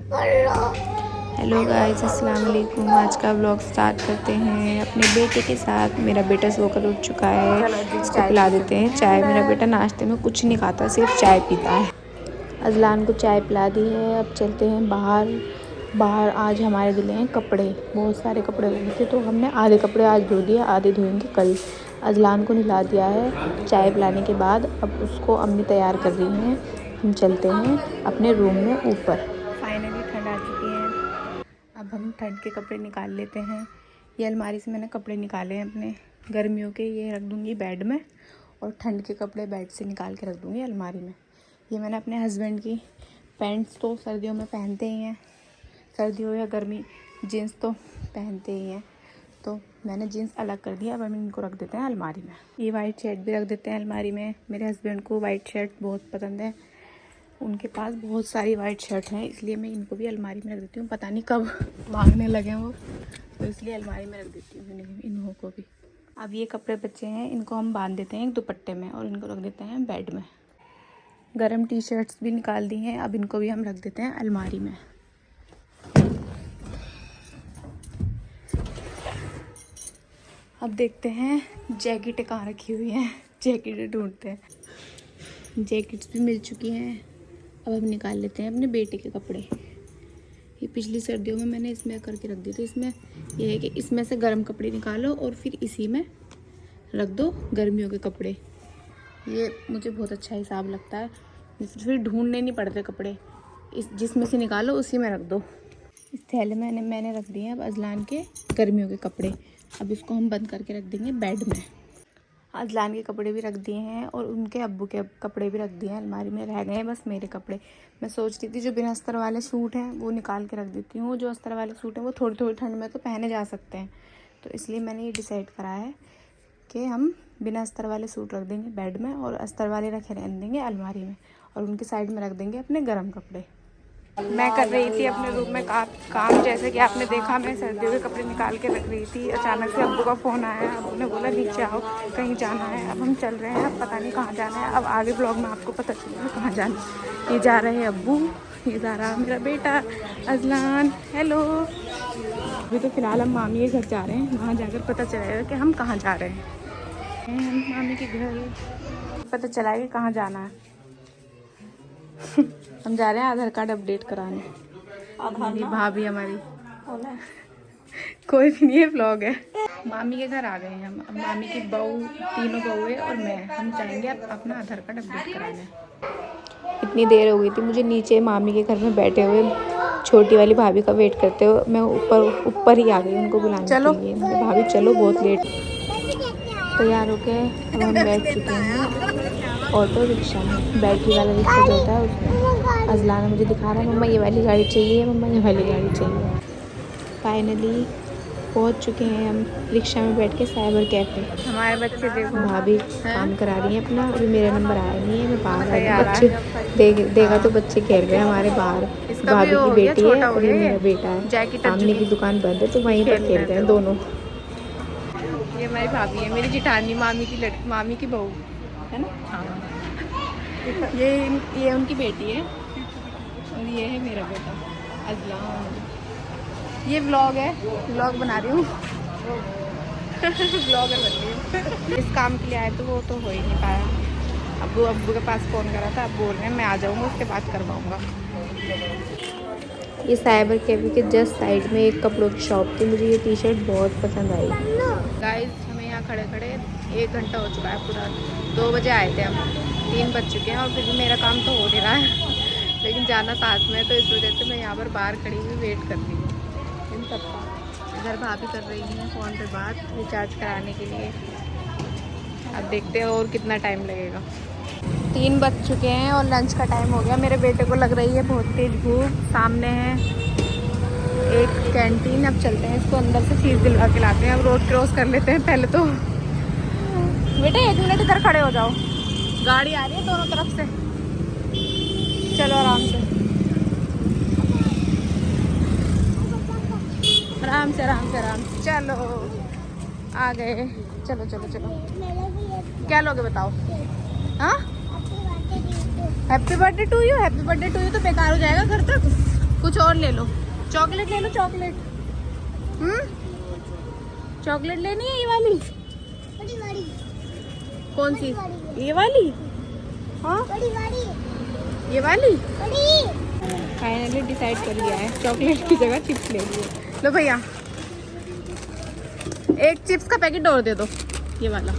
Hello guys, अस्सलाम वालेकुम। आज का व्लॉग स्टार्ट करते हैं अपने बेटे के साथ। मेरा बेटा सोकर उठ चुका है, इसको पिला देते हैं चाय। मेरा बेटा नाश्ते में कुछ नहीं खाता, सिर्फ चाय पीता है। अजलान को चाय पिला दी है। अब चलते हैं बाहर आज हमारे धुले हैं कपड़े। बहुत सारे कपड़े धुले थे तो हमने आधे कपड़े आज धो दिए, आधे धोएंगे कल। अजलान को नहला दिया है चाय पिलाने के बाद। अब उसको अम्मी तैयार कर रही हैं। हम चलते हैं अपने रूम में ऊपर। फाइनली ठंड आ चुकी है। अब हम ठंड के कपड़े निकाल लेते हैं। ये अलमारी से मैंने कपड़े निकाले हैं अपने गर्मियों के, ये रख दूँगी बेड में। और ठंड के कपड़े बेड से निकाल के रख दूँगी अलमारी में। ये मैंने अपने हस्बैंड की पैंट्स तो सर्दियों में पहनते ही हैं, सर्दियों या गर्मी जीन्स तो पहनते ही हैं, तो मैंने जीन्स अलग कर दिया। अब हम इनको रख देते हैं अलमारी में। ये वाइट शर्ट भी रख देते हैं अलमारी में। मेरे हस्बैंड को वाइट शर्ट बहुत पसंद है, उनके पास बहुत सारी वाइट शर्ट हैं, इसलिए मैं इनको भी अलमारी में रख देती हूँ। पता नहीं कब मांगने लगे वो, तो इसलिए अलमारी में रख देती हूँ इन्हों को भी। अब ये कपड़े बचे हैं, इनको हम बांध देते हैं एक दुपट्टे में और इनको रख देते हैं बेड में। गरम टी शर्ट्स भी निकाल दी हैं, अब इनको भी हम रख देते हैं अलमारी में। अब देखते हैं जैकेटें कहाँ रखी हुई हैं, जैकेटें ढूंढते हैं। जैकेट्स भी मिल चुकी हैं। अब हम निकाल लेते हैं अपने बेटे के कपड़े। ये पिछली सर्दियों में मैंने इसमें करके रख दिए थे। इसमें ये है कि इसमें से गर्म कपड़े निकालो और फिर इसी में रख दो गर्मियों के कपड़े। ये मुझे बहुत अच्छा हिसाब लगता है, फिर ढूंढने नहीं पड़ते कपड़े, इस जिसमें से निकालो उसी में रख दो। इस थैले में मैंने रख दिए हैं अब अजलान के गर्मियों के कपड़े। अब इसको हम बंद करके रख देंगे बेड में। अजलान के कपड़े भी रख दिए हैं और उनके अब्बू के कपड़े भी रख दिए हैं अलमारी में। रह गए हैं बस मेरे कपड़े। मैं सोच रही थी जो बिना अस्तर वाले सूट हैं वो निकाल के रख देती हूँ। जो अस्तर वाले सूट हैं वो थोड़ी थोड़ी ठंड में तो पहने जा सकते हैं, तो इसलिए मैंने ये डिसाइड करा है कि हम बिना अस्तर वाले सूट रख देंगे बेड में और अस्तर वाले रखे रहने देंगे अलमारी में, और उनकी साइड में रख देंगे अपने गर्म कपड़े। मैं कर रही थी अपने रूम में काम, जैसे कि आपने देखा मैं सर्दियों के कपड़े निकाल के रख रही थी। अचानक से अब्बू का फ़ोन आया, अब्बू ने बोला नीचे आओ कहीं जाना है। अब हम चल रहे हैं, अब पता नहीं कहाँ जाना है। अब आगे ब्लॉग में आपको पता चलेगा कहाँ जाना है। ये जा रहे हैं अब्बू, ये जा रहा मेरा बेटा अजलान। हेलो। अभी तो फ़िलहाल हम मामी के घर जा रहे हैं, वहाँ जाकर पता चलेगा कि हम कहाँ जा रहे हैं। हम मामी के घर पता चला कि कहाँ जाना है। हम जा रहे हैं आधार कार्ड अपडेट कराने। मेरी भाभी हमारी कोई भी नहीं है, व्लॉग है। मामी के घर आ गए हैं हम। अब मामी की बहू, तीनों बहू है और मैं, हम जाएंगे अब अपना आधार कार्ड अपडेट कराने। इतनी देर हो गई थी मुझे नीचे मामी के घर में बैठे हुए, छोटी वाली भाभी का वेट करते हुए। मैं ऊपर ही आ गई उनको बुलाने के लिए। मेरे भाभी चलो बहुत लेट। तैयार होके अब हम बैठ चुके हैं ऑटो रिक्शा में। बैटरी वाला रिक्शा जो होता है उसमें। अजलान मुझे दिखा रहा है मम्मा ये वाली गाड़ी चाहिए, मम्मा ये वाली गाड़ी चाहिए। फाइनली पहुंच चुके हैं हम रिक्शा में बैठ के साइबर कैफे। हमारे बच्चे देखो, भाभी काम करा रही हैं अपना। अभी मेरा नंबर आया नहीं है, मैं बाहर आई। बच्चे देखा तो बच्चे खेल रहे हैं हमारे बाहर। भाभी की बेटी है और ये मेरा बेटा है। सामने की दुकान बंद है तो वहीं पर खेल रहे हैं दोनों। ये हमारी भाभी है, मेरी जिठानी, मामी की लड़की, मामी की बहू है ना। हाँ। ये उनकी बेटी है और ये है मेरा बेटा अजलान। ये व्लॉग है, व्लॉग बना रही हूँ। व्लॉगर बन रही हूँ। इस काम के लिए आए तो वो तो हो ही नहीं पाया। अब्बू के पास फ़ोन करा था, अब बोल रहे हैं मैं आ जाऊँगा उसके बाद करवाऊँगा। ये साइबर कैफे के जस्ट साइड में एक कपड़ों की शॉप थी। मुझे ये टी शर्ट बहुत पसंद आई। गाइस हमें यहाँ खड़े खड़े 1 घंटा हो चुका है पूरा। 2 बजे आए थे हम, 3 बज चुके हैं और फिर भी मेरा काम तो हो नहीं रहा है। लेकिन जाना साथ में, तो इस वजह से मैं यहाँ पर बाहर खड़ी हुई वेट कर रही हूँ इन सबका। इधर भाभी कर रही हैं फ़ोन पे बात रिचार्ज कराने के लिए। अब देखते हैं और कितना टाइम लगेगा। 3 बज चुके हैं और लंच का टाइम हो गया। मेरे बेटे को लग रही है बहुत तेज़ भूख। सामने है एक कैंटीन, अब चलते हैं इसको अंदर से फीस दिलवा के लाते हैं। अब रोड क्रॉस कर लेते हैं पहले तो। बेटे 1 मिनट इधर खड़े हो जाओ, गाड़ी आ रही है दोनों तरफ से। चलो आराम से आराम से आराम से आराम से। चलो आ गए। चलो चलो चलो, क्या लोगे बताओ। हाँ happy birthday to you, happy birthday to you तो बेकार हो जाएगा घर तक। कुछ और ले लो, चॉकलेट ले लो, चॉकलेट। चॉकलेट लेनी है ये वाली? बड़ी वाली। कौन सी? ये वाली? हाँ बड़ी वाली। ये वाली। बड़ी। फाइनली डिसाइड कर लिया है, चॉकलेट की जगह चिप्स ले लिए। लो भैया, एक चिप्स का पैकेट और दे दो, ये वाला।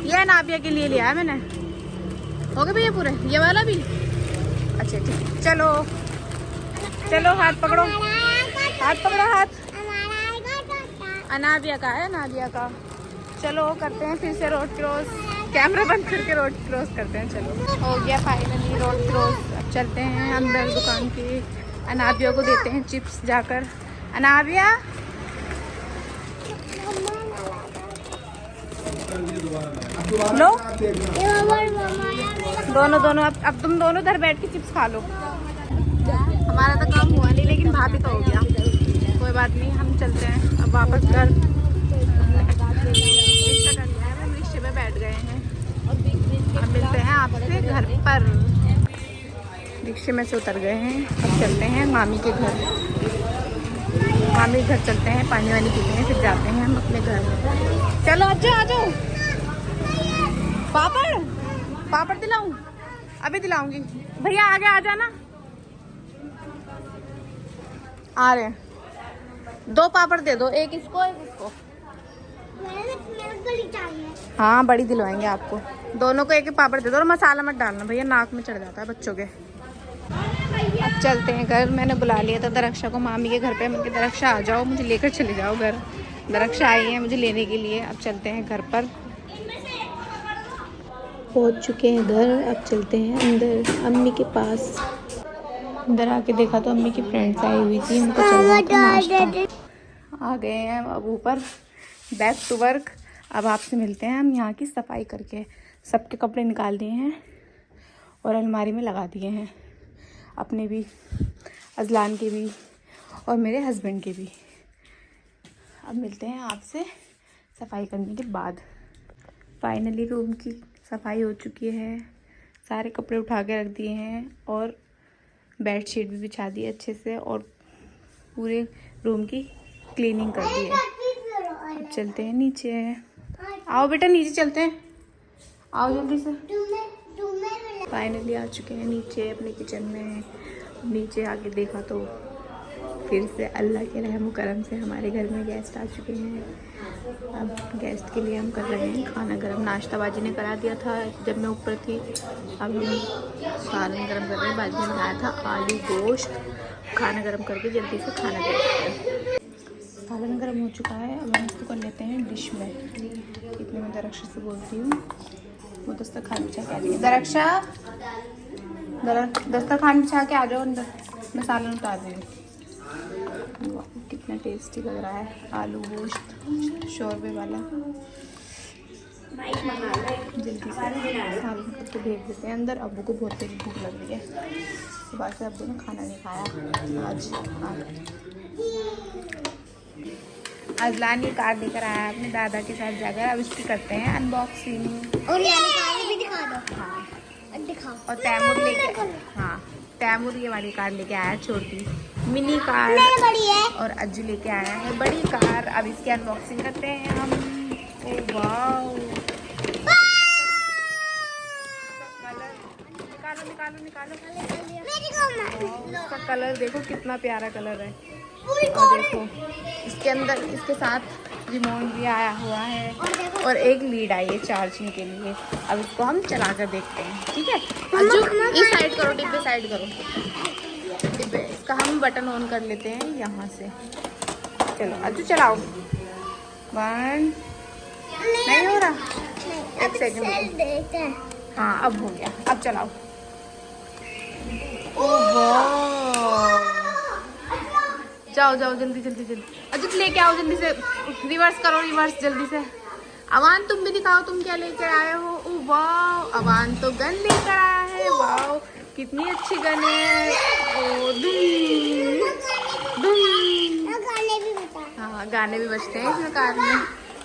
ये नाबिया के लिए लिया है मैंने। हो गए भैया पूरे? ये वाला भी? अच्छा ठीक, चलो चलो, हाथ पकड़ो, हाथ पकड़ो, हाथ। अनाबिया का है, अनाबिया का। चलो करते हैं फिर से रोड क्रॉस, कैमरा बंद करके रोड क्रॉस करते हैं। चलो हो गया फाइनली रोड क्रॉस। अब चलते हैं अंदर दुकान के, अनाबिया को देते हैं चिप्स जाकर। अनाबिया लो, दोनों अब तुम दोनों उधर बैठ के चिप्स खा लो। हमारा तो काम हुआ नहीं, लेकिन भाभी तो हो गया। कोई बात नहीं, हम चलते हैं अब वापस घर। रिक्शा कर लिया है, हम रिक्शे में बैठ गए हैं। अब मिलते हैं आपसे घर पर। रिक्शे में से उतर गए हैं, अब चलते हैं मामी के घर। मामी के घर चलते हैं, पानी वानी पीते हैं, फिर जाते हैं हम अपने घर। चलो आ जाओ, आ जाओ। पापड़, पापड़ दिलाऊं? अभी दिलाऊंगी। भैया आगे आ जाना। आ रहे हैं, 2 पापड़ दे दो, एक इसको एक इसको। बड़ी चाहिए। हाँ बड़ी दिलवाएंगे आपको, दोनों को एक एक पापड़ दे दो। और मसाला मत डालना भैया, नाक में चढ़ जाता है बच्चों के। अब चलते हैं घर। मैंने बुला लिया था दरक्षा को मामी के घर पे। मैंने कहा दरक्षा आ जाओ, मुझे लेकर चले जाओ घर। दरक्षा आई है मुझे लेने के लिए। अब चलते हैं घर पर। पहुंच चुके हैं घर, अब चलते हैं अंदर अम्मी के पास। अंदर आके देखा तो अम्मी की फ्रेंड्स आई हुई थी, उनको चल रहा था नाश्ता। आ गए हैं अब ऊपर, बैक टू वर्क। अब आपसे मिलते हैं हम यहाँ की सफाई करके। सबके कपड़े निकाल दिए हैं और अलमारी में लगा दिए हैं, अपने भी, अजलान के भी और मेरे हस्बैंड के भी। अब मिलते हैं आपसे सफाई करने के बाद। फाइनली रूम की सफाई हो चुकी है, सारे कपड़े उठा के रख दिए हैं और बेडशीट भी बिछा दी अच्छे से और पूरे रूम की क्लीनिंग कर दी है। अब चलते हैं नीचे। आओ बेटा नीचे चलते हैं, आओ जल्दी से। फाइनली आ चुके हैं नीचे अपने किचन में। नीचे आके देखा तो फिर से अल्लाह के रहम करम से हमारे घर में गेस्ट आ चुके हैं। अब गेस्ट के लिए हम कर रहे हैं खाना गर्म। नाश्ता बाजी ने करा दिया था जब मैं ऊपर थी। अब हम सालन गर्म कर रहे हैं। बाजी ने बनाया था आलू गोश्त, खाना गर्म करके जल्दी से खाना दे देते हैं। सालन गर्म हो चुका है, अब हम इसको कर लेते हैं डिश में। इतने में दरक्षा से बोलती हूँ वो दस्तरखान बिछा के आ जाएगी। दरक्षा, दस्तरखान बिछा के आ जाओ अंदर, मैं सालन उतार रही हूँ। कितना टेस्टी लग रहा है आलू गोश्त शोरबे वाला। जल्दी से सालन करके भेज देते हैं अंदर। अब्बू को बहुत तेज भूख लग रही है, सुबह से अब्बू ने खाना नहीं खाया आज। अजलान ये कार लेकर आया है अपने दादा के साथ जाकर। अब इसकी करते हैं अनबॉक्सिंग। और ये कार भी दिखा दो। हाँ दिखाओ। और तैमूर लेके, हाँ तैमूर ये वाली कार लेके आया है, छोटी मिनी कार। बड़ी है। और अज्जू लेके आया है बड़ी कार। अब इसकी अनबॉक्सिंग करते हैं हम। ओ वाओ, निकालो निकालो निकालो। इसका कलर देखो कितना प्यारा कलर है। और देखो इसके अंदर इसके साथ रिमोट भी आया हुआ है और एक लीड आई है चार्जिंग के लिए। अब इसको हम चला कर देखते हैं, ठीक है। अज्जू इस साइड करो, डिब्बे साइड करो डिब्बे। इसका हम बटन ऑन कर लेते हैं यहाँ से। चलो अज्जू चलाओ। 1 नहीं हो रहा, 1 सेकंड। हाँ अब हो गया, अब चलाओ। जाओ जाओ जल्दी जल्दी जल्दी। अजित लेके आओ जल्दी से, रिवर्स करो, रिवर्स जल्दी से। अवान तुम भी दिखाओ तुम क्या लेकर आए हो। ओ वाओ, अवान तो गन लेकर आया है। वाओ कितनी अच्छी गन है। ओ दुम दुम। हाँ गाने भी बजते हैं इसमें कार में।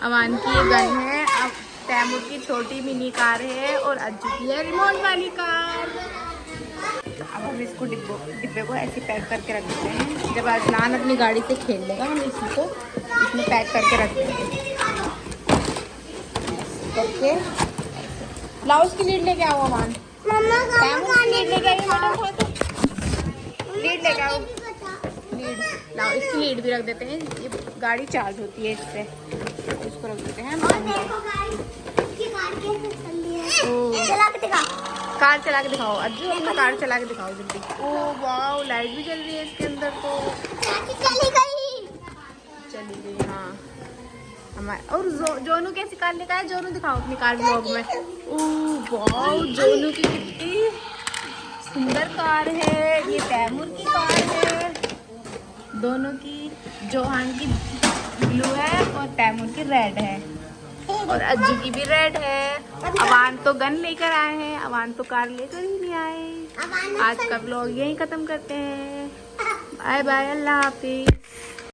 अवान की ये गन है। अब तैमूर की छोटी मिनी कार है और अज्जू की है रिमोट वाली कार। अब हम इसको डिब्बे को ऐसे पैक करके रख देते हैं। जब अजलान अपनी गाड़ी से खेल लेगा हम इसी को इसमें पैक करके रख देंगे करके। लाओ उसकी लीड लेके आओ अमान। मम्मा लीड लेके आइए बेटा, उठा तो लीड लेके आओ। लीड लाओ, इसकी लीड भी रख देते हैं। ये गाड़ी चार्ज होती है इससे, इसको रख देते हैं। देखो गाइस, इसकी कार कैसे चल रही है। चला के दिखा। कार चला के दिखाओ अज्जू, अपनी कार चला के दिखाओ जल्दी। ओह वाह, लाइट भी जल रही है इसके अंदर तो। चली गई हाँ हमारे। और जोनू कैसी कार लेकर आया, जोनू दिखाओ अपनी कार ब्लॉग में। ओह वाह, जोनू की कितनी सुंदर कार है। ये तैमूर की कार है, दोनों की। जोहान की ब्लू है और तैमूर की रेड है, और अज्जू की भी रेड है। अवान तो गन लेकर आए हैं, अवान तो कार लेकर ही नहीं आए। आज का ब्लॉग यहीं खत्म करते हैं। बाय बाय, अल्लाह हाफिज।